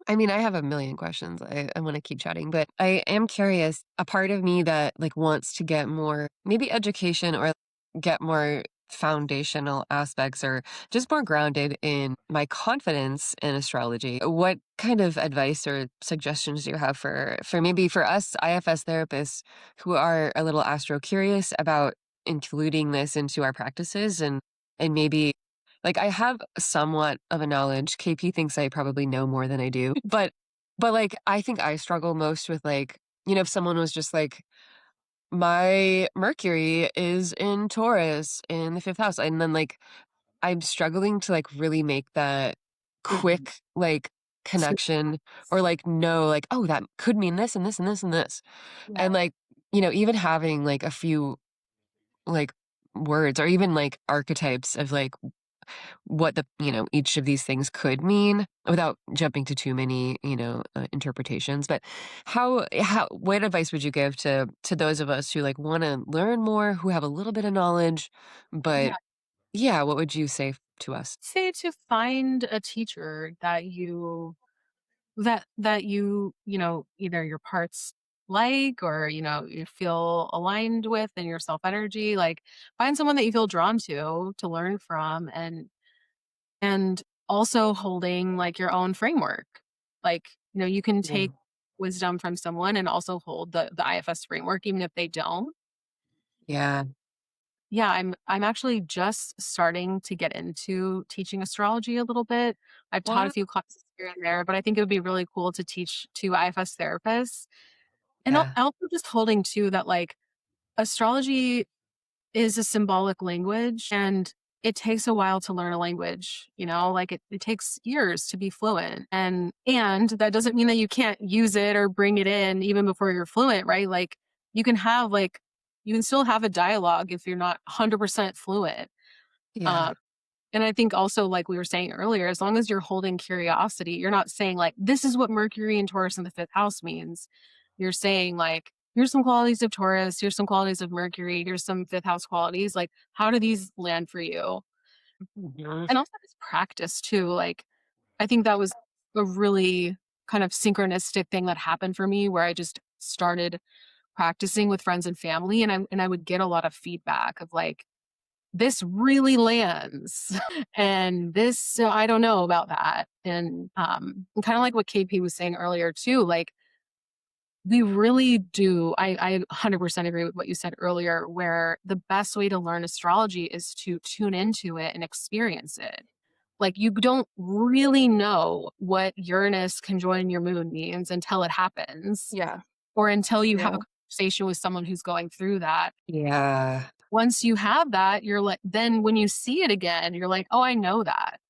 I mean, I have a million questions. I want to keep chatting, but I am curious. A part of me that like wants to get more, maybe education or get more foundational aspects or just more grounded in my confidence in astrology. What kind of advice or suggestions do you have for maybe for us IFS therapists who are a little astro curious about including this into our practices and maybe like I have somewhat of a knowledge. KP thinks I probably know more than I do. But like I think I struggle most with like, if someone was just like, my Mercury is in Taurus in the fifth house. And then like I'm struggling to like really make that Mhm. quick like connection or like know like, oh, that could mean this and this and this and this. Yeah. And like, even having like a few like words or even like archetypes of like what each of these things could mean without jumping to too many interpretations. But what advice would you give to those of us who like want to learn more, who have a little bit of knowledge, but Yeah. yeah, what would you say to us? Say to find a teacher that you either your parts like, or you feel aligned with in your self energy. Like find someone that you feel drawn to learn from, and also holding like your own framework. Like, you can Yeah. take wisdom from someone and also hold the IFS framework, even if they don't. Yeah. Yeah, I'm actually just starting to get into teaching astrology a little bit. I've taught a What? few classes here and there, but I think it would be really cool to teach to IFS therapists. And Yeah. also just holding too that like astrology is a symbolic language, and it takes a while to learn a language, like it takes years to be fluent. And that doesn't mean that you can't use it or bring it in even before you're fluent, right? Like you can have like you can still have a dialogue if you're not 100% fluent. Yeah. Um, and I think also, like we were saying earlier, as long as you're holding curiosity, you're not saying like, this is what Mercury and Taurus in the fifth house means. You're saying like, here's some qualities of Taurus, here's some qualities of Mercury, here's some fifth house qualities. Like, how do these land for you? Mhm. And also just practice too. Like, I think that was a really kind of synchronistic thing that happened for me, where I just started practicing with friends and family, and I would get a lot of feedback of like, this really lands and this I don't know about that. And kind of like what KP was saying earlier too, like we really do. I 100% agree with what you said earlier, where the best way to learn astrology is to tune into it and experience it. Like you don't really know what Uranus conjoining your moon means until it happens, Yeah. or until you have a Yeah. conversation with someone who's going through that. Yeah. Once you have that, you're like, then when you see it again, you're like, oh, I know that.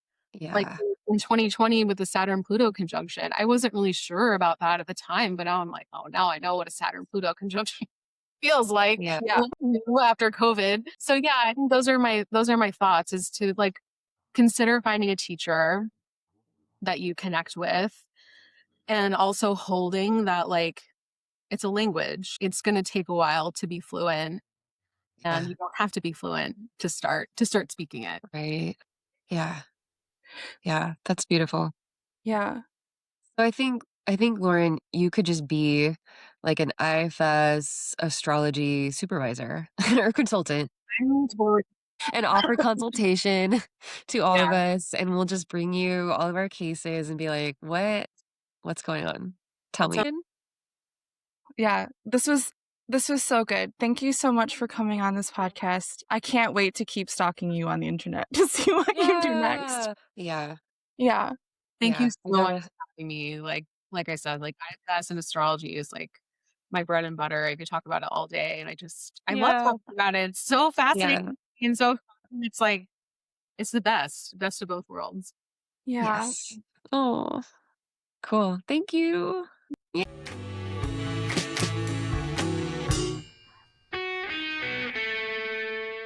Like Yeah. in 2020 with the Saturn Pluto conjunction, I wasn't really sure about that at the time, but now I'm like, oh, now I know what a Saturn Pluto conjunction feels like. Yeah. Yeah. After COVID. So yeah, I think those are my thoughts, is to like consider finding a teacher that you connect with, and also holding that like it's a language. It's going to take a while to be fluent, and Yeah. you don't have to be fluent to start speaking it. Right. Yeah. Yeah. That's beautiful. Yeah. So I think I think, Lauren, you could just be like an IFS astrology supervisor or consultant I'm totally, and offer consultation to all of yeah. us, and we'll just bring you all of our cases and be like, what's going on? Tell That's me. Yeah, this was so good. Thank you so much for coming on this podcast. I can't wait to keep stalking you on the internet to see what you do next. Yeah. Yeah. Thank you I so much gotta, for having me. Like I said, like IFS and astrology is like my bread and butter. I could talk about it all day, and I love Yeah. talking about it. It's so yeah. fascinating and so fun. It's like it's the best of both worlds. Yeah. Yes. Oh, cool. Thank you.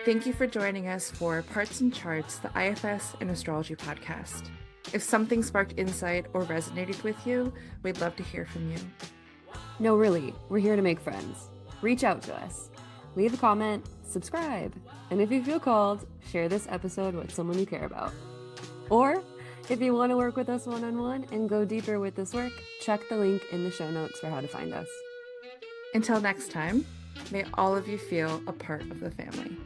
Thank you for joining us for Parts and Charts, the IFS and Astrology podcast. If something sparked insight or resonated with you, we'd love to hear from you. No, really, we're here to make friends. Reach out to us. Leave a comment, subscribe, and if you feel called, share this episode with someone you care about. Or, if you want to work with us one-on-one and go deeper with this work, check the link in the show notes for how to find us. Until next time, may all of you feel a part of the family.